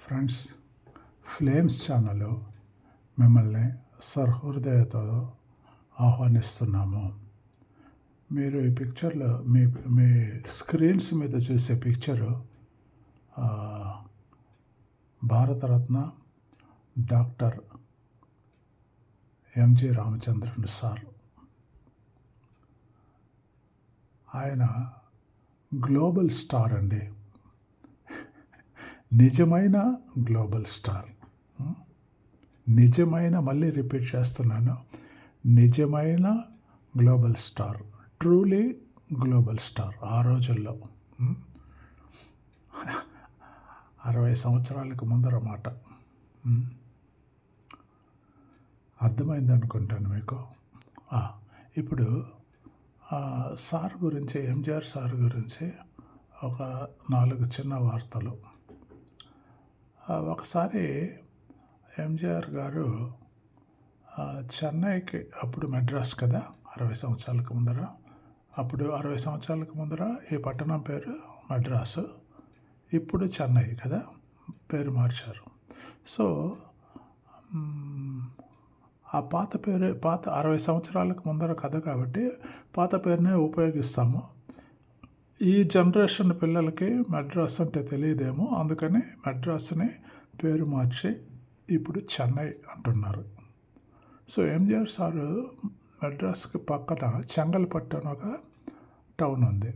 Friends, flames channel మిమ్మల్ని సహృదయతో ఆహ్వానిస్తున్నాము. మీరు ఈ పిక్చర్లో మీ స్క్రీన్స్ మీద చూసే picture Bharat Ratna doctor MG Ramachandran sir. ఆయన గ్లోబల్ స్టార్ అండి, నిజమైన గ్లోబల్ స్టార్. నిజమైన, మళ్ళీ రిపీట్ చేస్తున్నాను, నిజమైన global star, truly global star. ఆ రోజుల్లో 60 సంవత్సరాలకు ముందర మాట. అర్థమైంది అనుకుంటాను మీకు. ఇప్పుడు సార్ గురించి, ఎంజిఆర్ సార్ గురించి ఒక 4 చిన్న వార్తలు. ఒకసారి ఎంజిఆర్ గారు చెన్నైకి, అప్పుడు మెడ్రాస్ కదా 60 సంవత్సరాలకు ముందర, అప్పుడు 60 సంవత్సరాలకు ముందర ఈ పట్టణం పేరు మెడ్రాసు, ఇప్పుడు చెన్నై కదా, పేరు మార్చారు. సో ఆ పాత 60 సంవత్సరాలకు ముందర కథ కాబట్టి పాత పేరునే ఉపయోగిస్తాము. ఈ జనరేషన్ పిల్లలకి మెడ్రాస్ అంటే తెలియదేమో, అందుకని మెడ్రాస్ని పేరు మార్చి ఇప్పుడు చెన్నై అంటున్నారు. సో ఎంజిఆర్ సారు మెడ్రాస్కి పక్కన చెంగల్పట్టు అని ఒక టౌన్ ఉంది.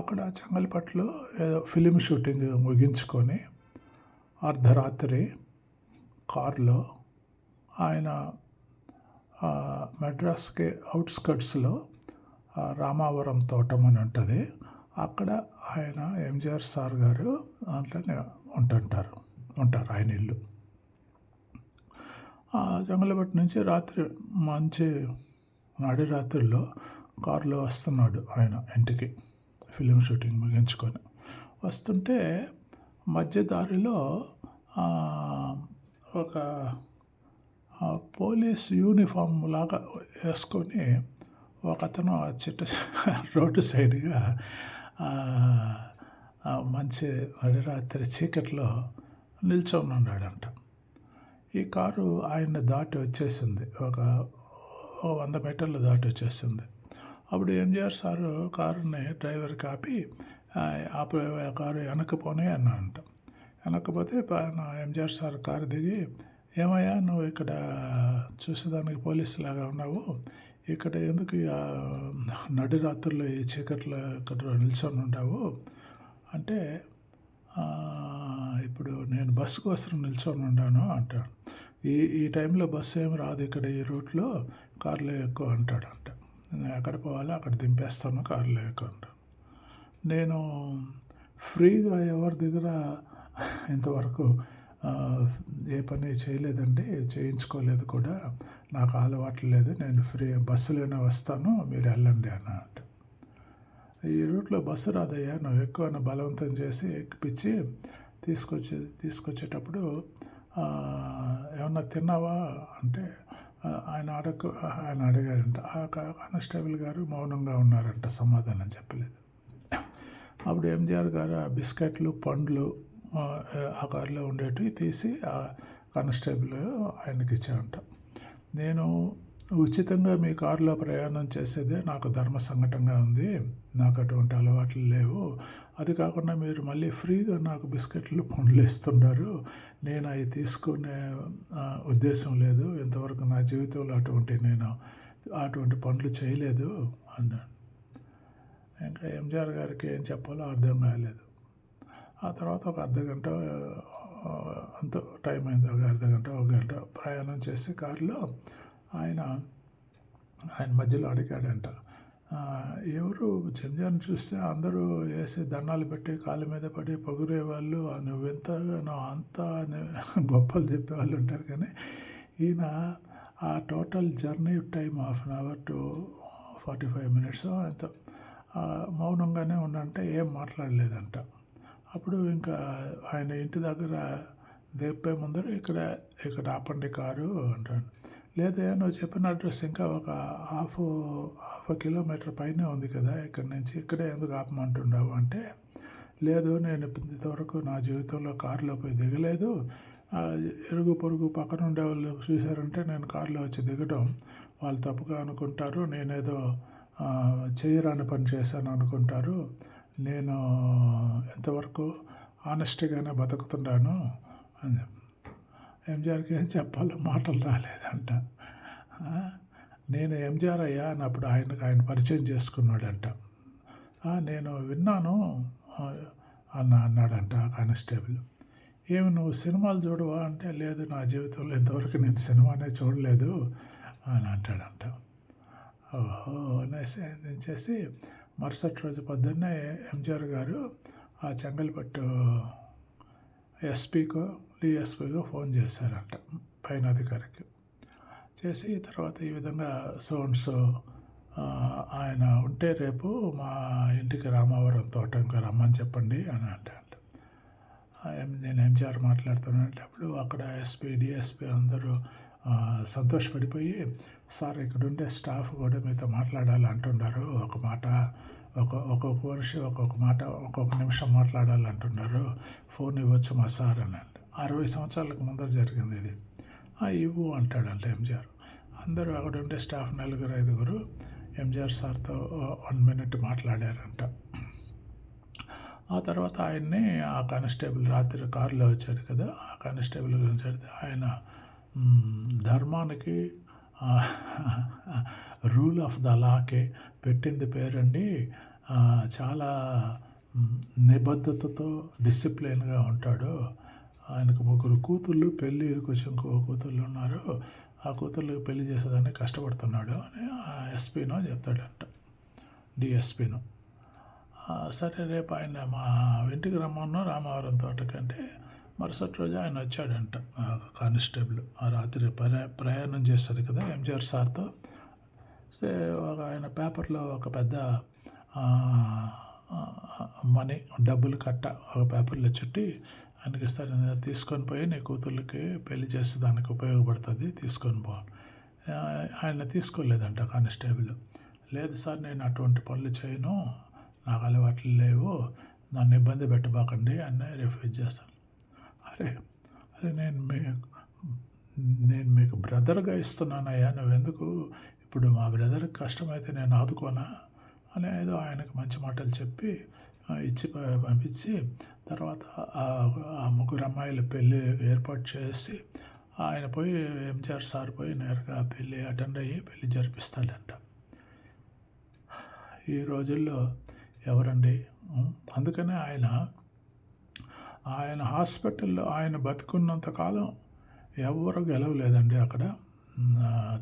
అక్కడ చెంగల్పట్టులో ఏదో ఫిలిం షూటింగ్ ముగించుకొని అర్ధరాత్రి కారులో ఆయన మెడ్రాస్కి అవుట్స్కట్స్లో రామావరం తోటం అని ఉంటుంది, అక్కడ ఆయన ఎంజిఆర్ సార్ గారు దాంట్లోనే ఉంటారు ఆయన ఇల్లు. జంగలపట్టు నుంచి రాత్రి మంచి నడి రాత్రుల్లో కారులో వస్తున్నాడు ఆయన ఇంటికి, ఫిలిం షూటింగ్ ముగించుకొని వస్తుంటే మధ్య దారిలో ఒక పోలీస్ యూనిఫామ్ లాగా వేసుకొని ఒక అతను రోడ్డు సైడ్గా మంచి నడిరాత్రి చీకట్లో నిల్చొని ఉన్నాడంట. ఈ కారు ఆయన్ని దాటి వచ్చేసింది, ఒక 100 మీటర్లు దాటి వచ్చేసింది. అప్పుడు ఎంజిఆర్ సారు కారుని డ్రైవర్కి ఆపి కారు వెనక్కిపోనే అన్నాడంట. వెనక్కిపోతే ఎంజిఆర్ సార్ కారు దిగి, ఏమయ్యా నువ్వు ఇక్కడ చూసేదానికి పోలీసు లాగా ఉన్నావు, ఇక్కడ ఎందుకు నడి రాత్రుల్లో ఈ చీకట్లో ఇక్కడ నిల్చొని ఉంటావు అంటే, ఇప్పుడు నేను బస్సు కోసం నిల్చొని ఉన్నాను అంటాడు. ఈ టైంలో బస్సు ఏమి రాదు ఇక్కడ ఈ రూట్లో, కారులో ఎక్కువ అంటాడంట. నేను ఎక్కడ పోవాలో అక్కడ దింపేస్తాను, కారులో ఎక్కువ అంటాను. నేను ఫ్రీగా ఎవరి దగ్గర ఇంతవరకు ఏ పని చేయలేదండి, చేయించుకోలేదు కూడా, నాకు అలవాటు లేదు, నేను బస్సులోనే వస్తాను, మీరు వెళ్ళండి అన్నట్టు. ఈ రూట్లో బస్సు రాదయ్యా, నువ్వు ఎక్కువ బలవంతం చేసి ఎక్కిపించి తీసుకొచ్చేటప్పుడు ఏమన్నా తిన్నావా అంటే ఆయన అడిగాడంట. ఆ కానిస్టేబుల్ గారు మౌనంగా ఉన్నారంట, సమాధానం చెప్పలేదు. అప్పుడు ఎంజిఆర్ గారు ఆ బిస్కెట్లు, పండ్లు ఆ కారులో ఉండేటివి తీసి ఆ కానిస్టేబుల్ ఆయనకి ఇచ్చాడంట. నేను ఉచితంగా మీ కారులో ప్రయాణం చేసేదే నాకు ధర్మ సంకటంగా ఉంది, నాకు అటువంటి అలవాట్లు లేవు, అది కాకుండా మీరు మళ్ళీ ఫ్రీగా నాకు బిస్కెట్లు, పండ్లు ఇస్తున్నారు, నేను అవి తీసుకునే ఉద్దేశం లేదు, ఇంతవరకు నా జీవితంలో అటువంటి పనులు చేయలేదు అన్నాడు. ఇంకా ఎంజిఆర్ గారికి ఏం చెప్పాలో అర్థం కాలేదు. ఆ తర్వాత ఒక అర్ధగంట అంత టైం అయింది, ఒక గంట ప్రయాణం చేసి కారులో ఆయన మధ్యలో అడిగాడంట, ఎవరు ఎంజిఆర్ని చూస్తే అందరూ వేసి దండాలు పెట్టి కాళ్ళ మీద పడి పొగిరేవాళ్ళు, నువ్వెంతగానో అంత గొప్పలు చెప్పేవాళ్ళు ఉంటారు, కానీ ఈయన ఆ total journey time 1/2 hour to 45 minutes ఎంత మౌనంగానే ఉండంటే ఏం మాట్లాడలేదంట. అప్పుడు ఇంకా ఆయన ఇంటి దగ్గర దిప్పే ముందర ఇక్కడ ఆపండి కారు అంటాడు. లేదా నువ్వు చెప్పిన అడ్రస్ ఇంకా ఒక హాఫ్ కిలోమీటర్ పైనే ఉంది కదా ఇక్కడి నుంచి, ఇక్కడే ఎందుకు ఆపమంటున్నావు అంటే, లేదు నేను ఇంతవరకు నా జీవితంలో కారులో పోయి దిగలేదు. ఇరుగు పొరుగు పక్కన ఉండేవాళ్ళు చూశారంటే నేను కారులో వచ్చి దిగడం వాళ్ళు తప్పుగా అనుకుంటారు. నేనేదో చేయరాని పని చేశాను అనుకుంటారు. నేను ఎంతవరకు ఆనెస్ట్గానే బతుకుతున్నాను అని. ఎంజీఆర్కి ఏం చెప్పాలో మాటలు రాలేదంట. నేను ఎంజీఆర్ అయ్యా అన్నప్పుడు ఆయన పరిచయం చేసుకున్నాడంట. నేను విన్నాను అన్నాడంట ఆ కానిస్టేబుల్. ఏమి నువ్వు సినిమాలు చూడవా అంటే, లేదు నా జీవితంలో ఇంతవరకు నేను సినిమానే చూడలేదు అని అంటాడంట. ఓహో అనేసి చేసి మరుసటి రోజు పొద్దున్నే ఎంజీఆర్ గారు ఆ చెంగల్పట్టు ఎస్పీకో డిఎస్పీకో ఫోన్ చేశారంట పైన అధికారికి. చేసి తర్వాత ఈ విధంగా సో ఆయన ఉంటే రేపు మా ఇంటికి రామవరం తోటంకి రమ్మని చెప్పండి అని అంటాడు. నేను ఎంజీఆర్ మాట్లాడుతున్నానంటే అప్పుడు అక్కడ ఎస్పీ డిఎస్పీ అందరూ సంతోషపడిపోయి, సార్ ఇక్కడ ఉండే స్టాఫ్ కూడా మీతో మాట్లాడాలి అంటున్నారు, ఒక మాట ఒక్కొక్క మనిషి ఒక్కొక్క మాట ఒక్కొక్క నిమిషం మాట్లాడాలి అంటున్నారు, ఫోన్ ఇవ్వచ్చు మా సార్ అని. 60 సంవత్సరాలకు ముందర జరిగింది ఇది. ఇవ్వు అంటాడంట ఎంజీఆర్. అందరూ అక్కడ ఉండే స్టాఫ్ 4-5 ఎంజీఆర్ సార్తో 1 మినిట్ మాట్లాడారంట. ఆ తర్వాత ఆయన్ని ఆ కానిస్టేబుల్ రాత్రి కారులో వచ్చాడు కదా, ఆ కానిస్టేబుల్ గురించి అడిగితే ఆయన ధర్మానికి రూల్ ఆఫ్ ద లాకే పెట్టింది పేరండి, చాలా నిబద్ధతతో డిసిప్లిన్గా ఉంటాడు, ఆయనకు 3 కూతుళ్ళు, పెళ్ళికి వచ్చి ఇంకో కూతుళ్ళు ఉన్నారు, ఆ కూతుళ్ళకి పెళ్లి చేసేదాన్ని కష్టపడుతున్నాడు అని ఎస్పీనో చెప్తాడంట, డిఎస్పీనో. సరే రేపు ఆయన మా ఇంటికి రమ్మన్నా రామవరం తోటకంటే మరుసటి రోజు ఆయన వచ్చాడంట కానిస్టేబుల్. ఆ రాత్రి ప్రయాణం చేశాడు కదా ఎంజీఆర్ సార్తో. ఆయన పేపర్లో ఒక పెద్ద మనీ డబ్బులు కట్ట ఒక పేపర్లో చుట్టి ఆయనకి ఇస్తాడు, తీసుకొని పోయి నీ కూతుళ్ళకి పెళ్లి చేస్తే దానికి ఉపయోగపడుతుంది, తీసుకొని పో. ఆయన తీసుకోలేదంట కానిస్టేబుల్. లేదు సార్ నేను అటువంటి పనులు చేయను, నాకు అలవాట్లు లేవు, నన్ను ఇబ్బంది పెట్టబాకండి అని రిఫ్యూజ్ చేస్తాను. అరే నేను మీకు బ్రదర్గా ఇస్తున్నానయ్యా, నువ్వెందుకు ఇప్పుడు మా బ్రదర్కి కష్టమైతే నేను ఆదుకోనా అని ఏదో ఆయనకు మంచి మాటలు చెప్పి ఇచ్చి పంపించి తర్వాత ఆ 3 అమ్మాయిల పెళ్ళి ఏర్పాటు చేసి ఆయన పోయి ఎంజీఆర్ సార్ పోయి నేరుగా పెళ్ళి అటెండ్ అయ్యి పెళ్ళి జరిపిస్తాడంట. ఈ రోజుల్లో ఎవరండి, అందుకనే ఆయన హాస్పిటల్లో ఆయన బతుకున్నంతకాలం ఎవరు గెలవలేదండి అక్కడ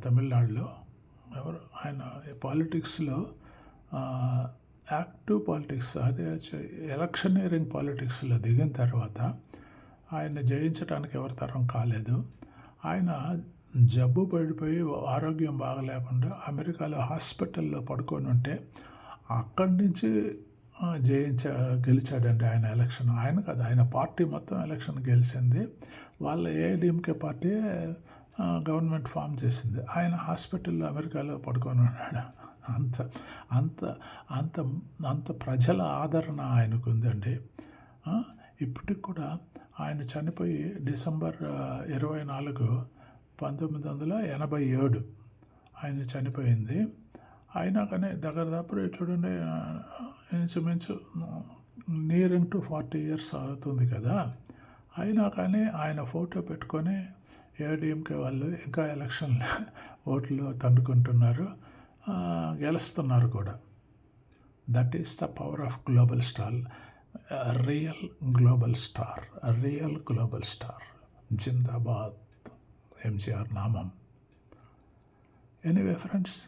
తమిళనాడులో ఎవరు. ఆయన పాలిటిక్స్లో యాక్టివ్ పాలిటిక్స్, అదే ఎలక్షనీరింగ్ పాలిటిక్స్లో దిగిన తర్వాత ఆయన జయించడానికి ఎవరి తరం కాలేదు. ఆయన జబ్బు పడిపోయి ఆరోగ్యం బాగలేకుండా అమెరికాలో హాస్పిటల్లో పడుకొని ఉంటే అక్కడి నుంచి గెలిచాడండి ఆయన ఎలక్షన్. ఆయన కాదు, ఆయన పార్టీ మొత్తం ఎలక్షన్ గెలిచింది. వాళ్ళ ఏఐడిఎంకే పార్టీ గవర్నమెంట్ ఫామ్ చేసింది. ఆయన హాస్పిటల్లో అమెరికాలో పడుకొని ఉన్నాడు. అంత అంత అంత అంత ప్రజల ఆదరణ ఆయనకు ఉందండి. ఇప్పటికి కూడా ఆయన చనిపోయి డిసెంబర్ 24, 1987 ఆయన చనిపోయింది. అయినా కానీ దగ్గర చూడండి ఇంచుమించు నియరింగ్ టు 40 years అవుతుంది కదా. అయినా కానీ ఆయన ఫోటో పెట్టుకొని ఏఐడిఎంకే వాళ్ళు ఇంకా ఎలక్షన్ ఓట్లు తండుకుంటున్నారు, గెలుస్తున్నారు కూడా. That is the power of global star, real global star. జిందాబాద్ ఎంజీఆర్ నామం. ఎనీవే ఫ్రెండ్స్,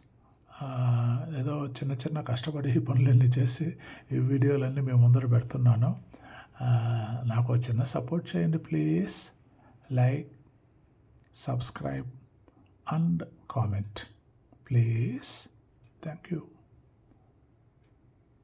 ఏదో చిన్న కష్టపడి ఈ పనులన్నీ చేసి ఈ వీడియోలన్నీ మేము ముందర పెడుతున్నాను. నాకు చిన్న సపోర్ట్ చేయండి please. Like, subscribe and comment please. Thank you.